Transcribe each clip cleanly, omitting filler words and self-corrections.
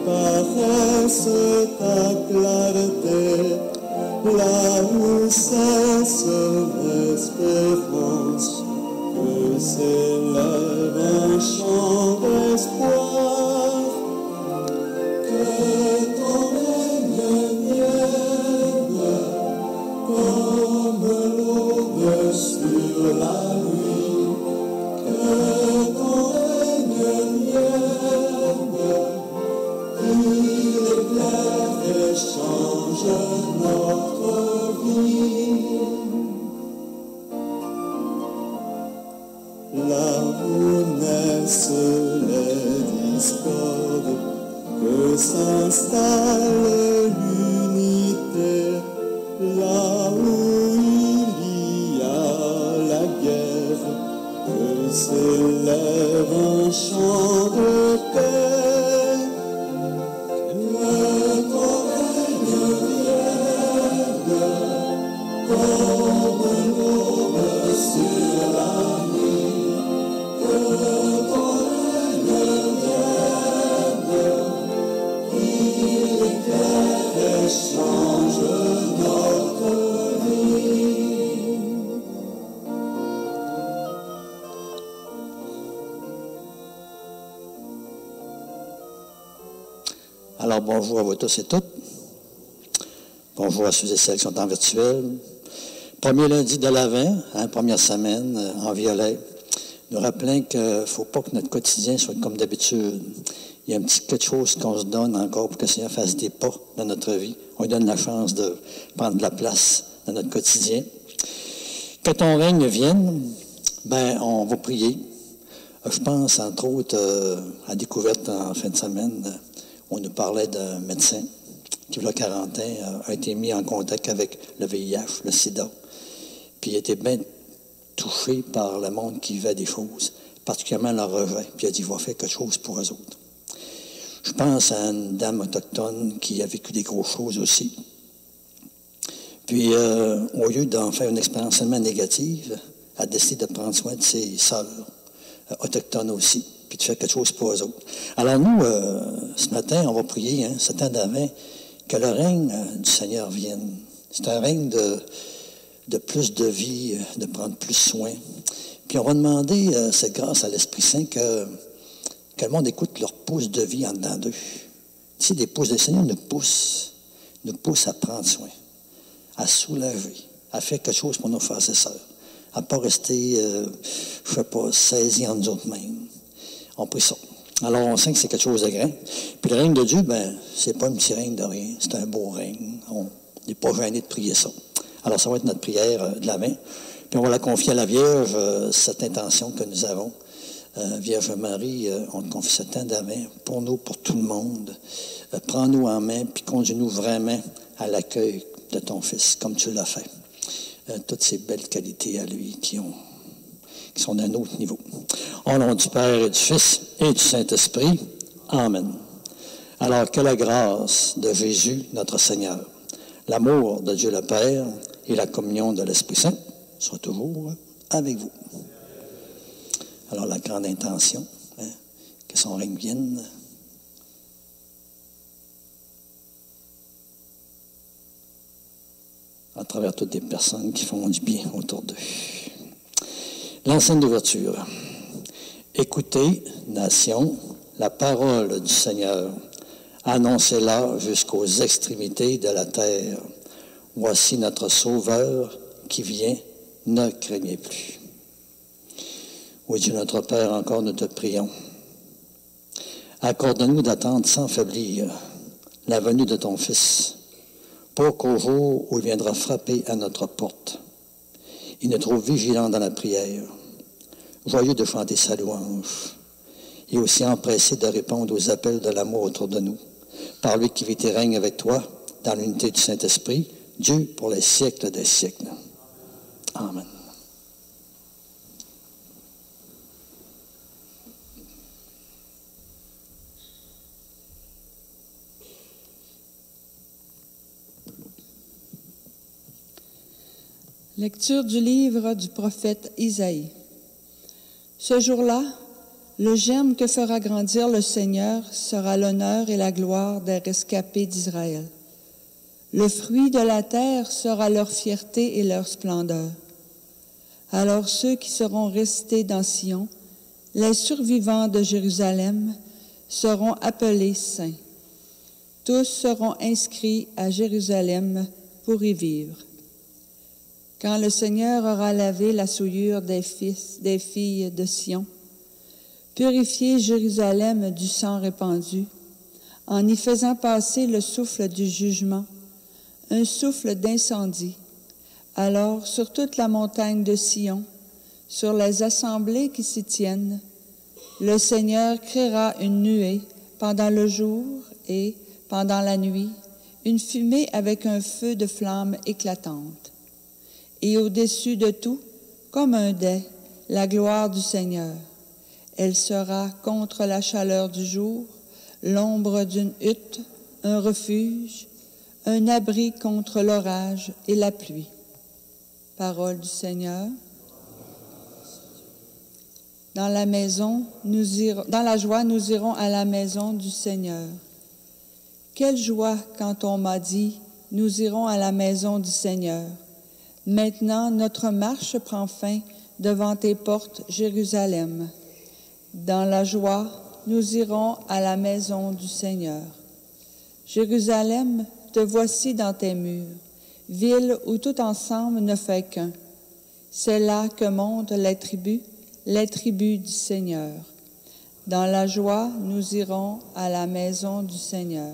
paraisse ta clarté, là où cesse l'espérance, que s'élève un chant d'espoir, que ton règne vienne, comme l'aube sur la nuit, que ton règne vienne, il éclaire et change notre vie. Là où naissent les discordes, que s'installe l'unité, là où il y a la guerre, que s'élève un chant de paix, que ton règne vienne, comme l'aube sur la nuit, que ton règne vienne, il éclaire et change notre vie. Alors, bonjour à vous tous et toutes. Bonjour à ceux et celles qui sont en virtuel. Premier lundi de l'Avent, première semaine, en violet. Nous rappelons qu'il ne faut pas que notre quotidien soit comme d'habitude. Il y a un petit quelque chose qu'on se donne encore pour que le Seigneur fasse des pas dans notre vie. On lui donne la chance de prendre de la place dans notre quotidien. Que ton règne vienne, on va prier. Je pense, entre autres, à la découverte en fin de semaine, on nous parlait d'un médecin qui, il y a 40 ans, a été mis en contact avec le VIH, le sida. Puis il était bien touché par le monde qui vivait des choses, particulièrement leur rejet. Puis il a dit, il va faire quelque chose pour eux autres. Je pense à une dame autochtone qui a vécu des grosses choses aussi. Puis, au lieu d'en faire une expérience seulement négative, elle a décidé de prendre soin de ses sœurs autochtones aussi, puis de faire quelque chose pour eux autres. Alors nous, ce matin, on va prier, ce temps d'avant, que le règne du Seigneur vienne. C'est un règne de plus de vie, de prendre plus soin. Puis on va demander, c'est grâce à l'Esprit Saint que le monde écoute leur pouce de vie en dedans d'eux. Tu sais, des pouces de Seigneur nous poussent à prendre soin, à soulager, à faire quelque chose pour nos frères et sœurs, à ne pas rester, saisis en nous autres mêmes. On prie ça. Alors, on sait que c'est quelque chose de grand. Puis le règne de Dieu, c'est pas un petit règne de rien, c'est un beau règne. On n'est pas gêné de prier ça. Alors, ça va être notre prière de l'Avent. Puis on va la confier à la Vierge, cette intention que nous avons. Vierge Marie, on te confie ce temps d'Avent pour nous, pour tout le monde. Prends-nous en main, puis conduis-nous vraiment à l'accueil de ton Fils, comme tu l'as fait. Toutes ces belles qualités à lui qui sont d'un autre niveau. Au nom du Père et du Fils et du Saint-Esprit. Amen. Alors que la grâce de Jésus, notre Seigneur, l'amour de Dieu le Père et la communion de l'Esprit Saint soient toujours avec vous. Alors la grande intention, que son règne vienne. À travers toutes les personnes qui font du bien autour d'eux. L'enceinte d'ouverture. Écoutez, nation, la parole du Seigneur. Annoncez-la jusqu'aux extrémités de la terre. Voici notre Sauveur qui vient, ne craignez plus. Oui, Dieu notre Père, encore nous te prions. Accorde-nous d'attendre sans faiblir la venue de ton Fils, pour qu'au jour où il viendra frapper à notre porte, il nous trouve vigilants dans la prière, joyeux de chanter sa louange, et aussi empressé de répondre aux appels de l'amour autour de nous, par lui qui vit et règne avec toi, dans l'unité du Saint-Esprit, Dieu pour les siècles des siècles. Amen. Lecture du livre du prophète Isaïe. Ce jour-là, Le germe que fera grandir le Seigneur sera l'honneur et la gloire des rescapés d'Israël. Le fruit de la terre sera leur fierté et leur splendeur. Alors ceux qui seront restés dans Sion, les survivants de Jérusalem, seront appelés saints. Tous seront inscrits à Jérusalem pour y vivre. Quand le Seigneur aura lavé la souillure des filles de Sion, purifié Jérusalem du sang répandu, en y faisant passer le souffle du jugement, un souffle d'incendie, alors sur toute la montagne de Sion, sur les assemblées qui s'y tiennent, le Seigneur créera une nuée pendant le jour et, pendant la nuit, une fumée avec un feu de flamme éclatante. Et au-dessus de tout, comme un dais, la gloire du Seigneur. Elle sera contre la chaleur du jour, l'ombre d'une hutte, un refuge, un abri contre l'orage et la pluie. Parole du Seigneur. Dans la joie, nous irons à la maison du Seigneur. Quelle joie quand on m'a dit, nous irons à la maison du Seigneur. Maintenant, notre marche prend fin devant tes portes, Jérusalem. Dans la joie, nous irons à la maison du Seigneur. Jérusalem, te voici dans tes murs, ville où tout ensemble ne fait qu'un. C'est là que montent les tribus du Seigneur. Dans la joie, nous irons à la maison du Seigneur.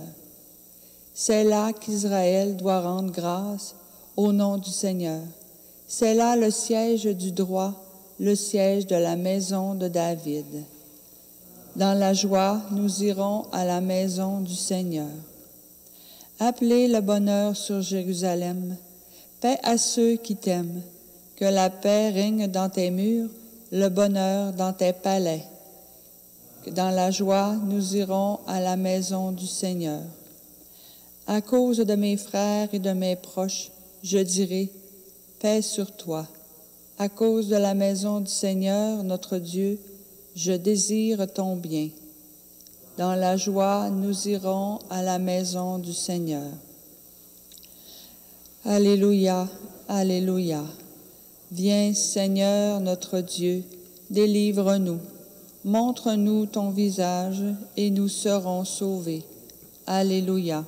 C'est là qu'Israël doit rendre grâce au nom du Seigneur. C'est là le siège du droit, le siège de la maison de David. Dans la joie, nous irons à la maison du Seigneur. Appelez le bonheur sur Jérusalem, paix à ceux qui t'aiment, que la paix règne dans tes murs, le bonheur dans tes palais. Dans la joie, nous irons à la maison du Seigneur. À cause de mes frères et de mes proches, je dirai, paix sur toi. À cause de la maison du Seigneur, notre Dieu, je désire ton bien. Dans la joie, nous irons à la maison du Seigneur. Alléluia, alléluia. Viens, Seigneur notre Dieu, délivre-nous. Montre-nous ton visage et nous serons sauvés. Alléluia.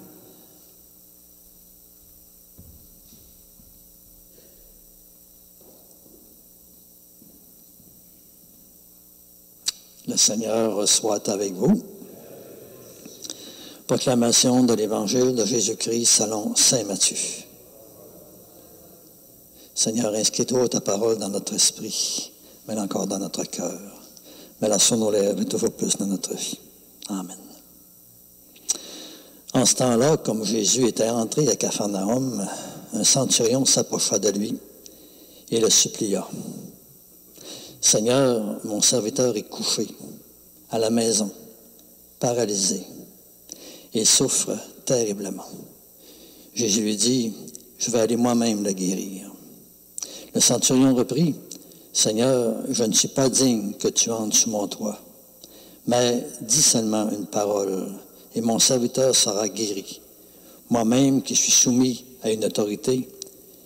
Le Seigneur soit avec vous. Proclamation de l'Évangile de Jésus-Christ selon saint Matthieu. Seigneur, inscris-toi ta parole dans notre esprit, mais encore dans notre cœur. Mets-la sur nos lèvres et toujours plus dans notre vie. Amen. En ce temps-là, comme Jésus était entré à Capharnaüm, un centurion s'approcha de lui et le supplia. « Seigneur, mon serviteur est couché à la maison, paralysé, et souffre terriblement. » Jésus lui dit, « Je vais aller moi-même le guérir. » Le centurion reprit, « Seigneur, je ne suis pas digne que tu entres sous mon toit, mais dis seulement une parole, et mon serviteur sera guéri. Moi-même qui suis soumis à une autorité,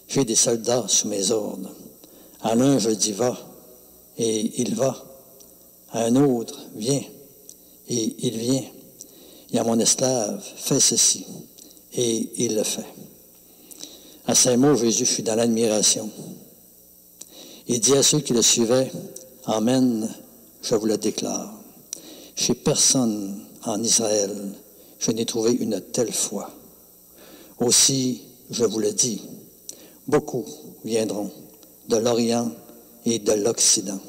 j'ai des soldats sous mes ordres. À l'un je dis va, et il va. À un autre, viens, et il vient. Et à mon esclave, fais ceci, et il le fait. » À ces mots, Jésus fut dans l'admiration. Il dit à ceux qui le suivaient, « Amen, je vous le déclare. Chez personne en Israël, je n'ai trouvé une telle foi. Aussi, je vous le dis, beaucoup viendront de l'Orient et de l'Occident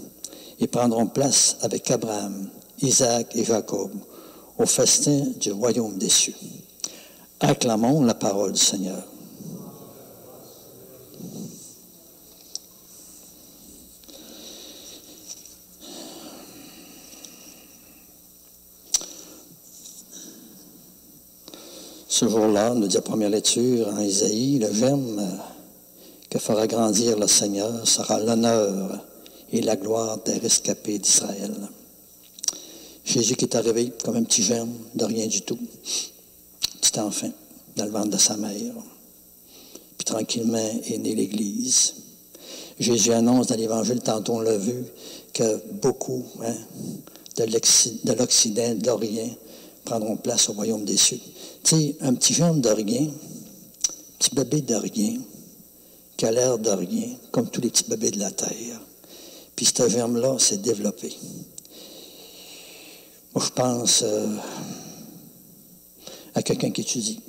et prendront place avec Abraham, Isaac et Jacob au festin du royaume des cieux. » Acclamons la parole du Seigneur. Ce jour-là, nous dit la première lecture en Isaïe, le germe que fera grandir le Seigneur sera l'honneur et la gloire des rescapés d'Israël. Jésus qui est arrivé comme un petit germe, de rien du tout, petit enfant, dans le ventre de sa mère. Puis tranquillement est née l'Église. Jésus annonce dans l'Évangile, tantôt on l'a vu, que beaucoup de l'Occident, de l'Orient, prendront place au royaume des cieux. Tu sais, un petit germe de rien, un petit bébé de rien, qui a l'air de rien, comme tous les petits bébés de la terre. Puis ce germe-là s'est développé. Moi, je pense à quelqu'un qui étudie.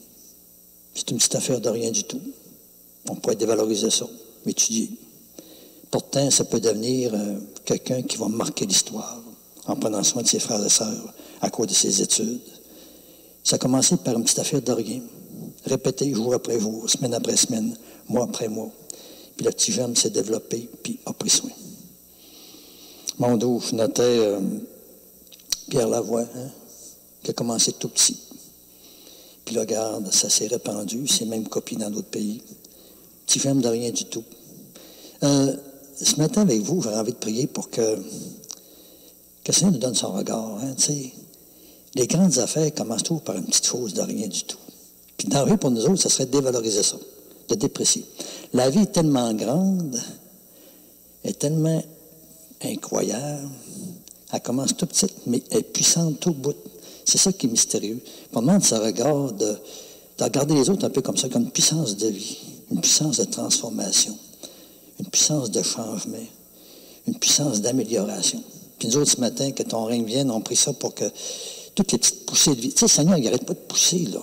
C'est une petite affaire de rien du tout. On pourrait dévaloriser ça, étudier. Pourtant, ça peut devenir quelqu'un qui va marquer l'histoire en prenant soin de ses frères et sœurs à cause de ses études. Ça a commencé par une petite affaire de rien. Répété jour après jour, semaine après semaine, mois après mois. Puis le petit jeune s'est développé, puis a pris soin. Mon dos, je notais Pierre Lavoie, qui a commencé tout petit. Puis là, regarde, ça s'est répandu, c'est même copié dans d'autres pays. Petit jeune de rien du tout. Ce matin, avec vous, j'aurais envie de prier pour que le Seigneur nous donne son regard. Tu sais, les grandes affaires commencent toujours par une petite chose de rien du tout. Puis dans la vie, pour nous autres, ça serait de dévaloriser ça, de déprécier. La vie est tellement grande, est tellement incroyable. Elle commence tout petite, mais elle est puissante tout bout. C'est ça qui est mystérieux. On demande ce regard de regarder les autres un peu comme ça, comme une puissance de vie, une puissance de transformation, une puissance de changement, une puissance d'amélioration. Puis nous autres, ce matin, que ton règne vienne, on prie ça pour que toutes les petites poussées de vie... Tu sais, le Seigneur, il n'arrête pas de pousser, là.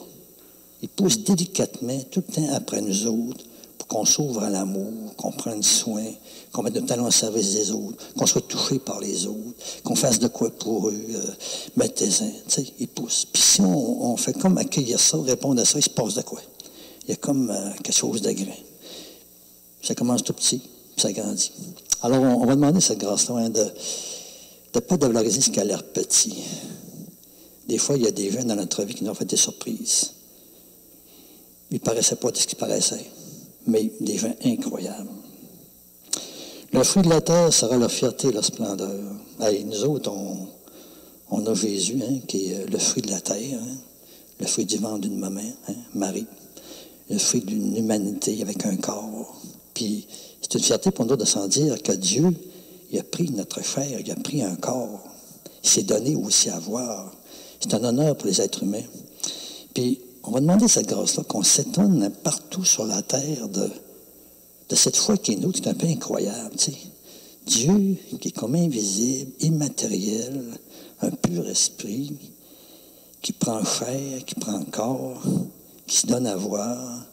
Il pousse délicatement, tout le temps après nous autres, pour qu'on s'ouvre à l'amour, qu'on prenne soin, qu'on mette notre talent au service des autres, qu'on soit touché par les autres, qu'on fasse de quoi pour eux, mettez-en. Tu sais, il pousse. Puis si on fait comme accueillir ça, répondre à ça, il se passe de quoi? Il y a comme quelque chose de grand. Ça commence tout petit, puis ça grandit. Alors, on va demander cette grâce-là, de ne pas dévaloriser ce qui a l'air petit. Des fois, il y a des gens dans notre vie qui nous ont fait des surprises. Ils ne paraissaient pas de ce qu'ils paraissaient, mais des gens incroyables. Le fruit de la terre sera leur fierté et leur splendeur. Hey, nous autres, on a Jésus, qui est le fruit de la terre, le fruit du ventre d'une maman, Marie, le fruit d'une humanité avec un corps. Puis, c'est une fierté pour nous de s'en dire que Dieu, il a pris notre chair, il a pris un corps. Il s'est donné aussi à voir. C'est un honneur pour les êtres humains. Puis, on va demander cette grâce-là, qu'on s'étonne partout sur la terre de cette foi qui est nôtre, qui est un peu incroyable. Tu sais. Dieu, qui est comme invisible, immatériel, un pur esprit, qui prend chair, qui prend corps, qui se donne à voir,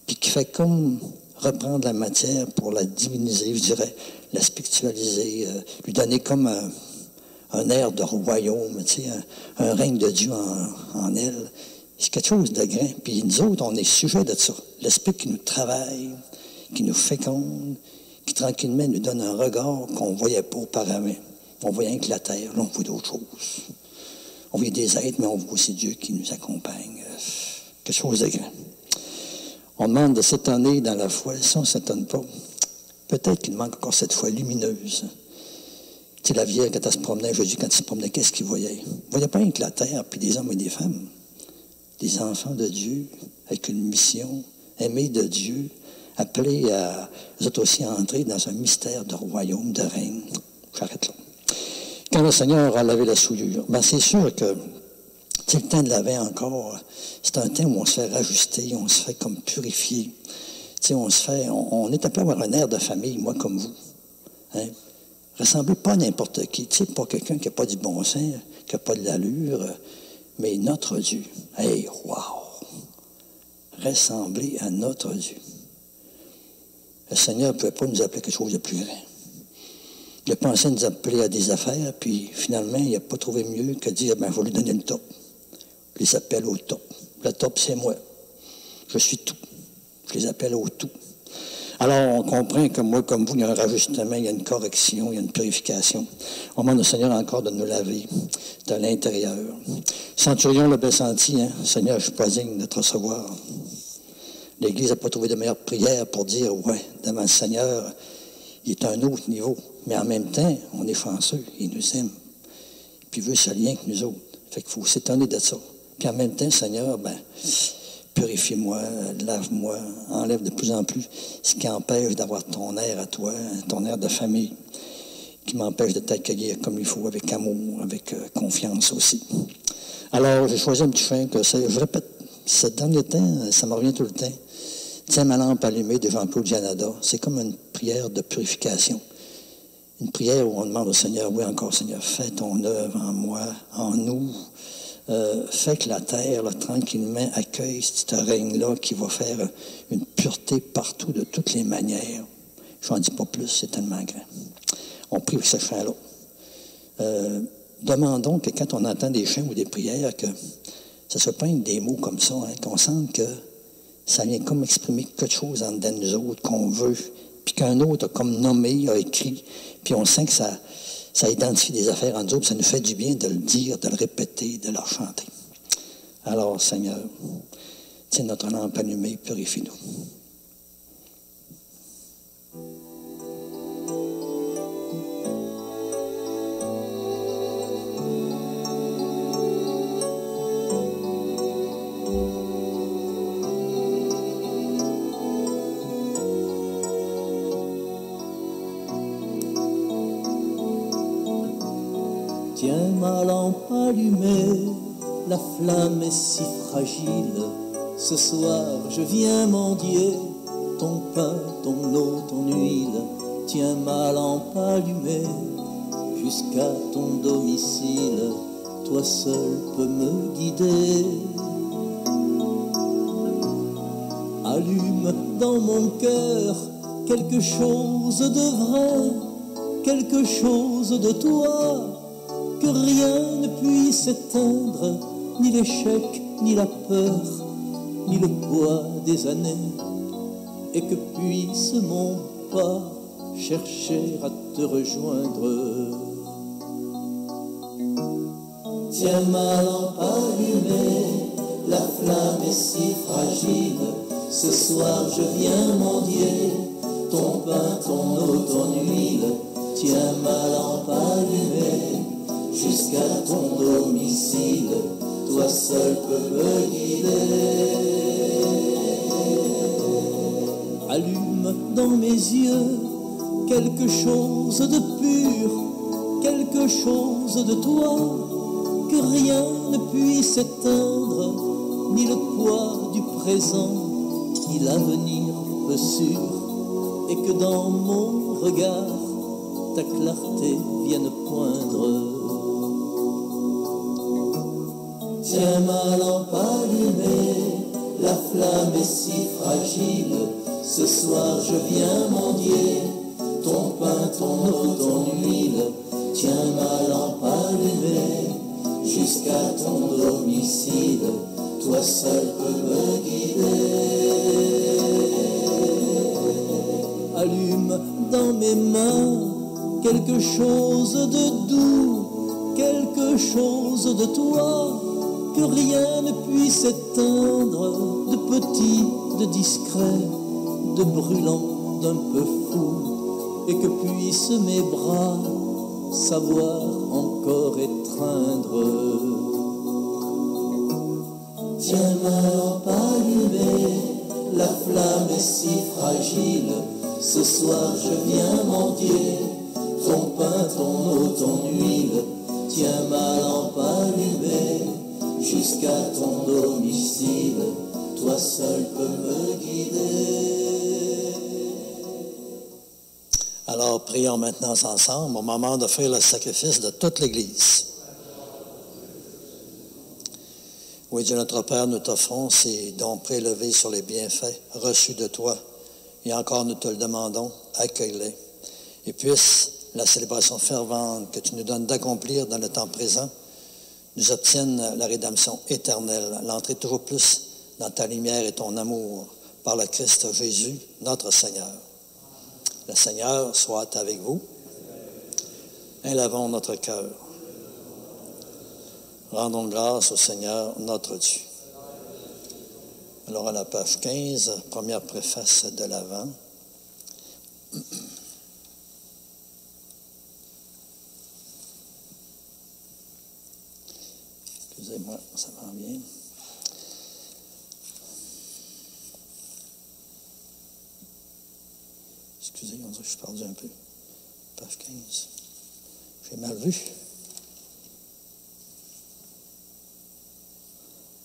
puis qui fait comme reprendre la matière pour la diviniser, je dirais, la spiritualiser, lui donner comme un air de royaume, tu sais, un règne de Dieu en elle. C'est quelque chose de grand. Puis nous autres, on est sujet de ça. L'esprit qui nous travaille, qui nous féconde, qui tranquillement nous donne un regard qu'on ne voyait pas auparavant. On voyait rien que la terre, là on voit d'autres choses. On voit des êtres, mais on voit aussi Dieu qui nous accompagne. Quelque chose de grand. On demande de s'étonner dans la foi. Si on ne s'étonne pas, peut-être qu'il manque encore cette foi lumineuse. Tu sais, la vierge, quand elle se promenait, Jésus, quand il se promenait, qu'est-ce qu'il voyait? Il ne voyait pas rien que la terre, puis des hommes et des femmes. Des enfants de Dieu, avec une mission, aimés de Dieu, appelés à, eux autres aussi, à entrer dans un mystère de royaume, de règne. J'arrête là. Quand le Seigneur a lavé la souillure, ben c'est sûr que, tu sais, le temps de laver encore, c'est un temps où on se fait rajuster, on se fait comme purifier. Tu sais, on est appelé à avoir un air de famille, moi comme vous. Ressemblez pas à n'importe qui, tu sais, pas quelqu'un qui n'a pas du bon sens, qui n'a pas de l'allure, mais notre Dieu. Hey, wow! Ressembler à notre Dieu. Le Seigneur ne pouvait pas nous appeler quelque chose de plus grand. Il a pensé nous appeler à des affaires, puis finalement, il n'a pas trouvé mieux que de dire, il va lui donner le top. Je les appelle au top. Le top, c'est moi. Je suis tout. Je les appelle au tout. Alors, on comprend que moi, comme vous, il y a un rajustement, il y a une correction, il y a une purification. On demande au Seigneur encore de nous laver de l'intérieur. Centurion l'a bien senti, Seigneur, je ne suis pas digne de te recevoir. L'Église n'a pas trouvé de meilleure prière pour dire, ouais, devant le Seigneur, il est à un autre niveau. Mais en même temps, on est chanceux, il nous aime. puis il veut ce lien avec nous autres. Fait qu'il faut s'étonner de ça. Puis en même temps, Seigneur, purifie-moi, lave-moi, enlève de plus en plus ce qui empêche d'avoir ton air à toi, ton air de famille, qui m'empêche de t'accueillir comme il faut, avec amour, avec confiance aussi. Alors, j'ai choisi un petit chant que je répète, ce dernier temps, ça me revient tout le temps. Tiens ma lampe allumée de Jean-Claude Gianada. C'est comme une prière de purification. Une prière où on demande au Seigneur, oui encore Seigneur, fais ton œuvre en moi, en nous. Fais que la terre, là, tranquillement, accueille ce règne-là qui va faire une pureté partout, de toutes les manières. Je n'en dis pas plus, c'est tellement grand. On prie avec ce chant-là. Demandons que quand on entend des chants ou des prières, que ça se peigne des mots comme ça, hein, qu'on sente que ça vient comme exprimer quelque chose en dedans de nous autres qu'on veut, puis qu'un autre a comme nommé, a écrit, puis on sent que ça identifie des affaires en nous autres, ça nous fait du bien de le dire, de le répéter, de le chanter. Alors, Seigneur, tiens notre lampe allumée, purifie-nous. Tiens ma lampe allumée, la flamme est si fragile. Ce soir je viens mendier ton pain, ton eau, ton huile. Tiens ma lampe allumée jusqu'à ton domicile. Toi seul peux me guider. Allume dans mon cœur quelque chose de vrai, quelque chose de toi, que rien ne puisse éteindre, ni l'échec, ni la peur, ni le poids des années, et que puisse mon pas chercher à te rejoindre. Tiens ma lampe allumée, la flamme est si fragile. Ce soir je viens mendier ton pain, ton eau, ton huile. Tiens ma lampe allumée jusqu'à ton domicile, toi seul peux me guider. Allume dans mes yeux quelque chose de pur, quelque chose de toi, que rien ne puisse éteindre, ni le poids du présent, ni l'avenir peu sûr, et que dans mon regard ta clarté vienne poindre. Tiens ma lampe allumée, la flamme est si fragile. Ce soir je viens mendier ton pain, ton eau, ton huile. Tiens ma lampe allumée jusqu'à ton domicile. Toi seul peux me guider. Allume dans mes mains quelque chose de doux, quelque chose de toi, que rien ne puisse éteindre, de petit, de discret, de brûlant, d'un peu fou, et que puissent mes bras savoir encore étreindre. Tiens ma lampe allumée, la flamme est si fragile. Ce soir je viens mendier ton pain, ton eau, ton huile. Tiens ma lampe allumée jusqu'à ton domicile, toi seul peux me guider. Alors, prions maintenant ensemble au moment d'offrir le sacrifice de toute l'Église. Oui, Dieu notre Père, nous t'offrons ces dons prélevés sur les bienfaits reçus de toi. Et encore, nous te le demandons, accueille-les. Et puisse la célébration fervente que tu nous donnes d'accomplir dans le temps présent nous obtienne la rédemption éternelle, l'entrée toujours plus dans ta lumière et ton amour par le Christ Jésus, notre Seigneur. Le Seigneur soit avec vous. Élevons notre cœur. Rendons grâce au Seigneur, notre Dieu. Alors à la page 15, première préface de l'Avent. Excusez-moi, ça va bien. Excusez, on dirait que je suis perdu un peu. Page 15. J'ai mal vu.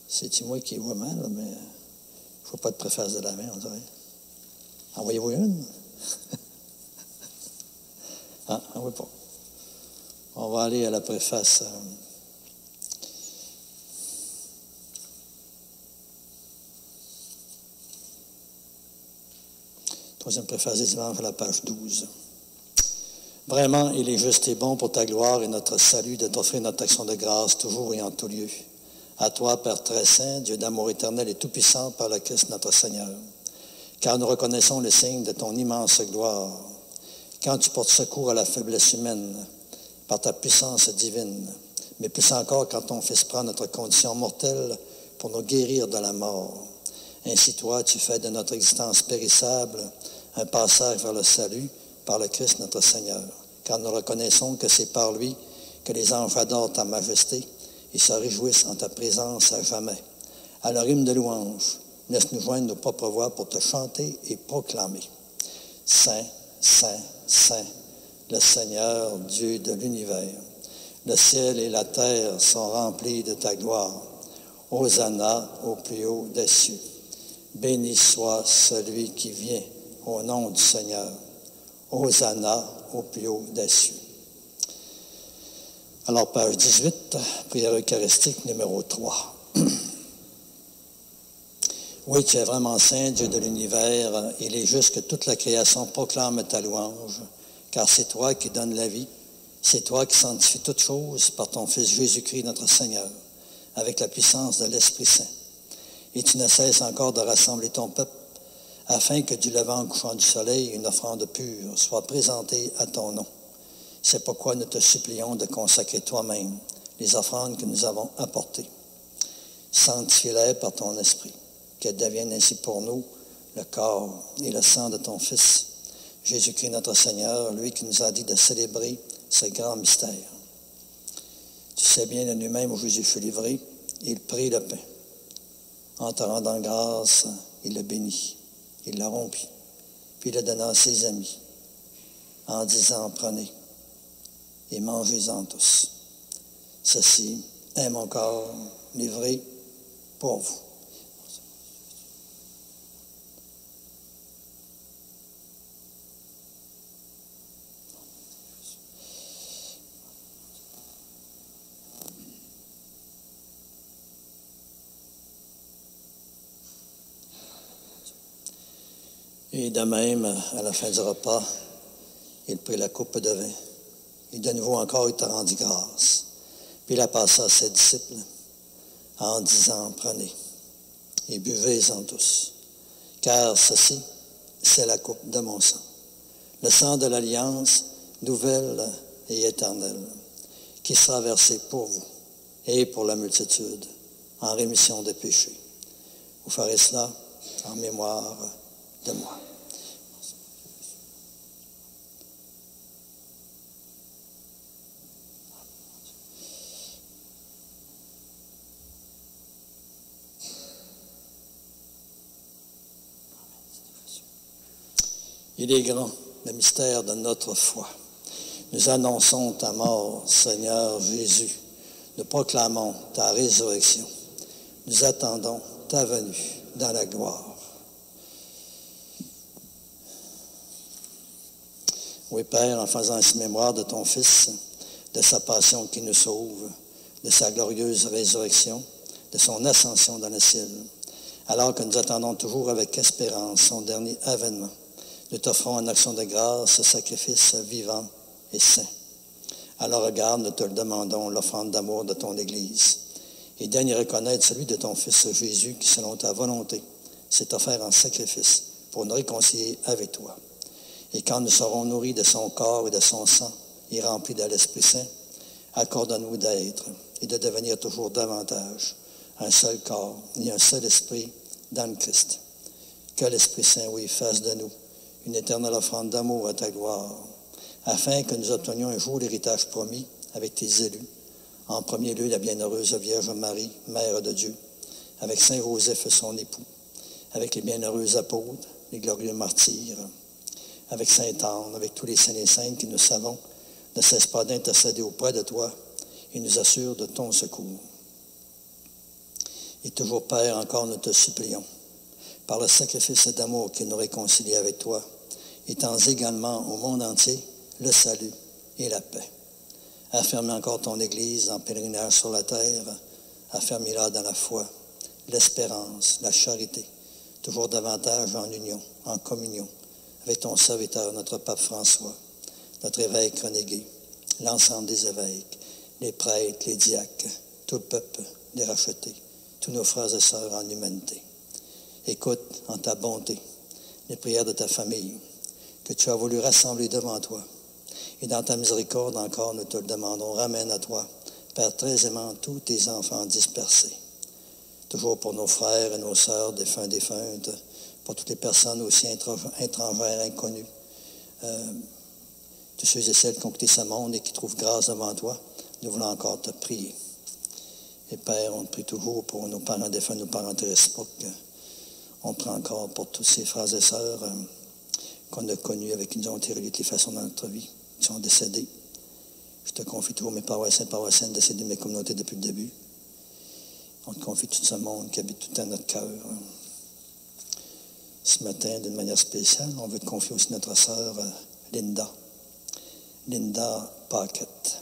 C'est-tu moi qui vois mal, mais je ne vois pas de préface de la main, on dirait. Envoyez-vous une? Ah, oui, pas. On va aller à la préface. Troisième préface des dimanches à la page 12. Vraiment, il est juste et bon pour ta gloire et notre salut de t'offrir notre action de grâce toujours et en tout lieu. À toi, Père très saint, Dieu d'amour éternel et tout-puissant par le Christ notre Seigneur. Car nous reconnaissons le signe de ton immense gloire. Quand tu portes secours à la faiblesse humaine, par ta puissance divine, mais plus encore quand ton Fils prend notre condition mortelle pour nous guérir de la mort. Ainsi, toi, tu fais de notre existence périssable un passage vers le salut par le Christ notre Seigneur. Car nous reconnaissons que c'est par lui que les anges adorent ta majesté et se réjouissent en ta présence à jamais. À leur hymne de louange, laisse-nous joindre nos propres voix pour te chanter et proclamer. Saint, Saint, Saint, le Seigneur, Dieu de l'univers. Le ciel et la terre sont remplis de ta gloire. Hosanna au plus haut des cieux. Béni soit celui qui vient au nom du Seigneur. Hosanna au plus haut des cieux. Alors, page 18, prière eucharistique numéro 3. Oui, tu es vraiment saint, Dieu de l'univers. Il est juste que toute la création proclame ta louange, car c'est toi qui donnes la vie. C'est toi qui sanctifies toutes choses par ton Fils Jésus-Christ, notre Seigneur, avec la puissance de l'Esprit Saint. Et tu ne cesses encore de rassembler ton peuple, afin que du levant au couchant du soleil, une offrande pure soit présentée à ton nom. C'est pourquoi nous te supplions de consacrer toi-même les offrandes que nous avons apportées. Sanctifie-les par ton esprit, qu'elles deviennent ainsi pour nous le corps et le sang de ton Fils, Jésus-Christ notre Seigneur, lui qui nous a dit de célébrer ce grand mystère. Tu sais bien, de lui-même où Jésus fut livré, il prit le pain. En te rendant grâce, il le bénit, il le rompit, puis il le donna à ses amis, en disant, prenez et mangez-en tous. Ceci est mon corps livré pour vous. Et de même, à la fin du repas, il prit la coupe de vin. Et de nouveau encore, il te rendit grâce. Puis il la passa à ses disciples en disant, prenez et buvez-en tous. Car ceci, c'est la coupe de mon sang. Le sang de l'alliance nouvelle et éternelle, qui sera versé pour vous et pour la multitude en rémission des péchés. Vous ferez cela en mémoire de moi. Il est grand, le mystère de notre foi. Nous annonçons ta mort, Seigneur Jésus. Nous proclamons ta résurrection. Nous attendons ta venue dans la gloire. Oui, Père, en faisant ainsi mémoire de ton Fils, de sa passion qui nous sauve, de sa glorieuse résurrection, de son ascension dans le ciel, alors que nous attendons toujours avec espérance son dernier avènement, nous t'offrons en action de grâce ce sacrifice vivant et saint. Alors regarde, nous te le demandons, l'offrande d'amour de ton Église, et daigne y reconnaître celui de ton Fils Jésus qui, selon ta volonté, s'est offert en sacrifice pour nous réconcilier avec toi. Et quand nous serons nourris de son corps et de son sang et remplis de l'Esprit Saint, accorde-nous d'être et de devenir toujours davantage un seul corps et un seul esprit dans le Christ. Que l'Esprit Saint, oui, fasse de nous une éternelle offrande d'amour à ta gloire, afin que nous obtenions un jour l'héritage promis avec tes élus, En premier lieu, la bienheureuse Vierge Marie, Mère de Dieu, avec Saint Joseph, son époux, avec les bienheureux apôtres, les glorieux martyrs, avec Sainte Anne, avec tous les saints et saintes qui, nous savons, ne cessent pas d'intercéder auprès de toi et nous assurent de ton secours. Et toujours, Père, encore nous te supplions, par le sacrifice d'amour qui nous réconcilie avec toi, étends également au monde entier le salut et la paix. Affermis encore ton Église en pèlerinage sur la terre, affermis-la dans la foi, l'espérance, la charité, toujours davantage en union, en communion, avec ton serviteur, notre pape François, notre évêque renégué, l'ensemble des évêques, les prêtres, les diacres, tout le peuple, les rachetés, tous nos frères et sœurs en humanité. Écoute en ta bonté les prières de ta famille que tu as voulu rassembler devant toi. Et dans ta miséricorde encore, nous te le demandons, ramène à toi, Père très aimant, tous tes enfants dispersés. Toujours pour nos frères et nos sœurs, défunts, défuntes, pour toutes les personnes aussi étrangères, inconnues, tous ceux et celles qui ont quitté ce monde et qui trouvent grâce devant toi, nous voulons encore te prier. Et Père, on te prie toujours pour nos parents défunts, nos parents réciproques. On prie encore pour tous ces frères et sœurs qu'on a connus, avec qui nous ont été reliés de les façons dans notre vie, qui sont décédés. Je te confie toujours mes paroissiens et paroissiennes décédés de mes communautés depuis le début. On te confie tout ce monde qui habite tout à notre cœur. Ce matin, d'une manière spéciale, on veut te confier aussi notre sœur Linda Paquette.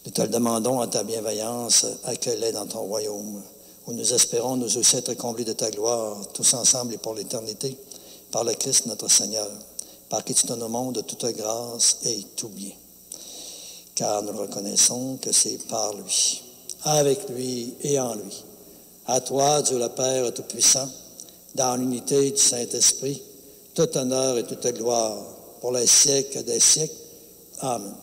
Nous te le demandons en ta bienveillance, accueille-les dans ton royaume, où nous espérons nous aussi être comblés de ta gloire, tous ensemble et pour l'éternité, par le Christ notre Seigneur, par qui tu donnes au monde toute grâce et tout bien. Car nous reconnaissons que c'est par lui, avec lui et en lui. À toi, Dieu le Père Tout-Puissant, dans l'unité du Saint-Esprit, tout honneur et toute gloire, pour les siècles des siècles. Amen.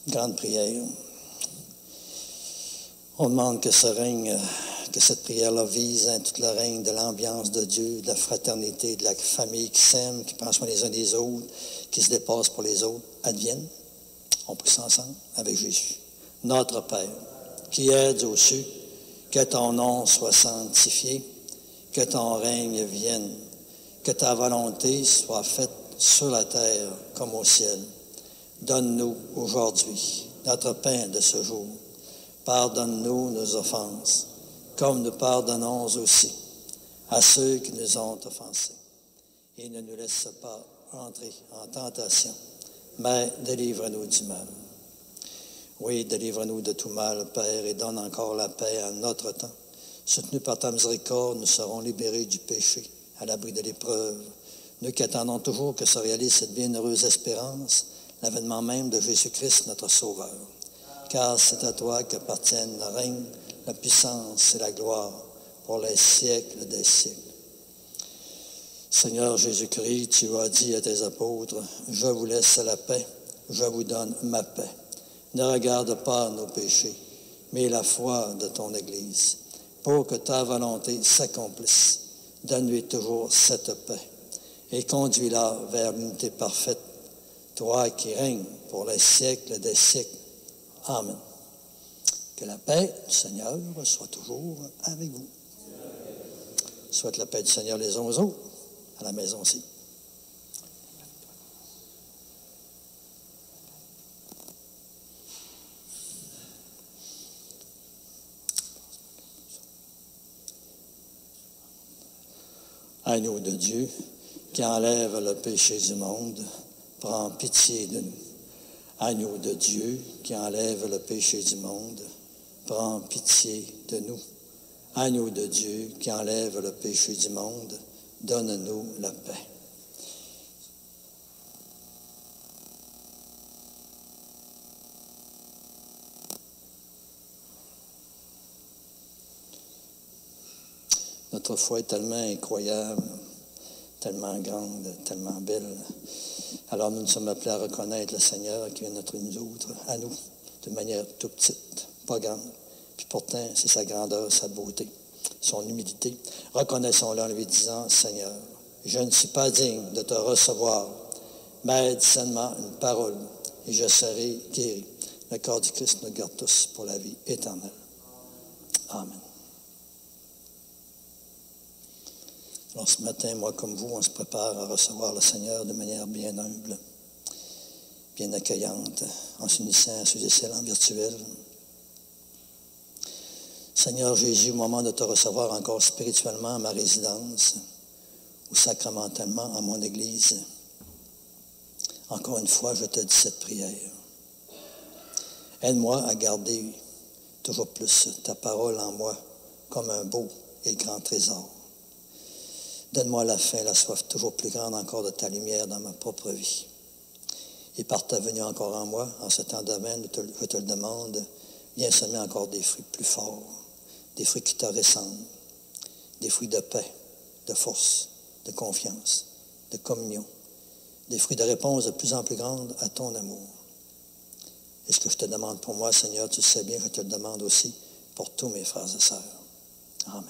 Grande prière. On demande que ce règne, que cette prière-là vise tout le règne de l'ambiance de Dieu, de la fraternité, de la famille qui s'aime, qui prend soin les uns des autres, qui se dépasse pour les autres, advienne. On prie ça ensemble avec Jésus. Notre Père, qui es aux cieux, que ton nom soit sanctifié, que ton règne vienne, que ta volonté soit faite sur la terre comme au ciel. Donne-nous aujourd'hui notre pain de ce jour. Pardonne-nous nos offenses, comme nous pardonnons aussi à ceux qui nous ont offensés. Et ne nous laisse pas entrer en tentation, mais délivre-nous du mal. Oui, délivre-nous de tout mal, Père, et donne encore la paix à notre temps. Soutenus par ta miséricorde, nous serons libérés du péché, à l'abri de l'épreuve. Nous qui attendons toujours que se réalise cette bienheureuse espérance, l'avènement même de Jésus-Christ, notre Sauveur. Car c'est à toi qu'appartiennent le règne, la puissance et la gloire pour les siècles des siècles. Seigneur Jésus-Christ, tu as dit à tes apôtres, « Je vous laisse la paix, je vous donne ma paix. Ne regarde pas nos péchés, mais la foi de ton Église, pour que ta volonté s'accomplisse. Donne-lui toujours cette paix et conduis-la vers l'unité parfaite, toi qui règnes pour les siècles des siècles. Amen. Que la paix du Seigneur soit toujours avec vous. Souhaite la paix du Seigneur les uns aux autres, à la maison aussi. Agneau de Dieu, qui enlève le péché du monde, prends pitié de nous. Agneau de Dieu, qui enlève le péché du monde, prends pitié de nous. Agneau de Dieu, qui enlève le péché du monde, donne-nous la paix. Notre foi est tellement incroyable, tellement grande, tellement belle. Alors nous sommes appelés à reconnaître le Seigneur qui vient entre nous autres, à nous, de manière tout petite, pas grande. Puis pourtant, c'est sa grandeur, sa beauté, son humilité. Reconnaissons-le en lui disant, Seigneur, Je ne suis pas digne de te recevoir. M'aide sainement une parole et je serai guéri. Le corps du Christ nous garde tous pour la vie éternelle. Amen. Alors ce matin, moi comme vous, on se prépare à recevoir le Seigneur de manière bien humble, bien accueillante, en s'unissant à ceux et celles en virtuel. Seigneur Jésus, au moment de te recevoir encore spirituellement à ma résidence ou sacramentellement à mon Église, encore une fois, je te dis cette prière. Aide-moi à garder toujours plus ta parole en moi comme un beau et grand trésor. Donne-moi à la fin la soif toujours plus grande encore de ta lumière dans ma propre vie. Et par ta venue encore en moi, en ce temps d'avène, je te le demande, viens semer encore des fruits plus forts, des fruits qui te ressemblent, des fruits de paix, de force, de confiance, de communion, des fruits de réponse de plus en plus grande à ton amour. Et ce que je te demande pour moi, Seigneur, tu sais bien que je te le demande aussi pour tous mes frères et sœurs. Amen.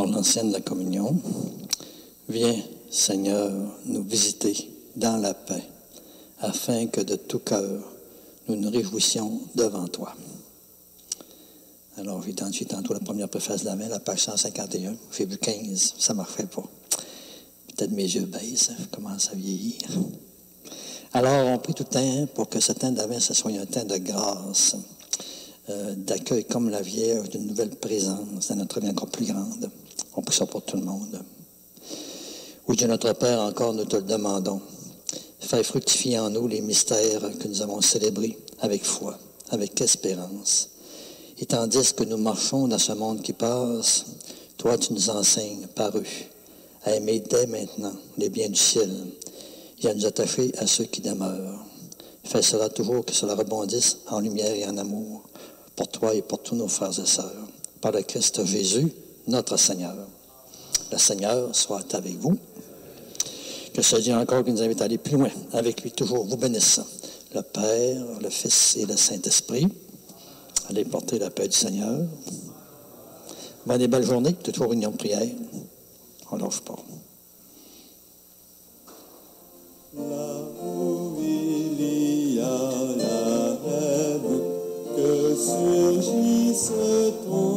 Alors, l'ancienne de la communion. Viens, Seigneur, nous visiter dans la paix, afin que de tout cœur, nous nous réjouissions devant toi. Alors, j'ai identifié tantôt la première préface de la main, la page 151. J'ai vu 15, ça ne marchait pas. Peut-être mes yeux baissent, je commence à vieillir. Alors, on prie tout le temps pour que ce temps d'avant, ce soit un temps de grâce, d'accueil comme la Vierge, d'une nouvelle présence dans notre vie encore plus grande. On prie ça pour tout le monde. Oui, Dieu notre Père, encore nous te le demandons. Fais fructifier en nous les mystères que nous avons célébrés avec foi, avec espérance. Et tandis que nous marchons dans ce monde qui passe, toi, tu nous enseignes par eux à aimer dès maintenant les biens du ciel et à nous attacher à ceux qui demeurent. Fais cela toujours que cela rebondisse en lumière et en amour pour toi et pour tous nos frères et sœurs. Par le Christ Jésus, notre Seigneur. Le Seigneur soit avec vous. Que ce Dieu encore qui nous invite à aller plus loin avec lui, toujours vous bénissant. Le Père, le Fils et le Saint-Esprit. Allez porter la paix du Seigneur. Bonne et belle journée, toujours union de prière. On ne lâche pas. Là où il y a la rêve, que surgisse ton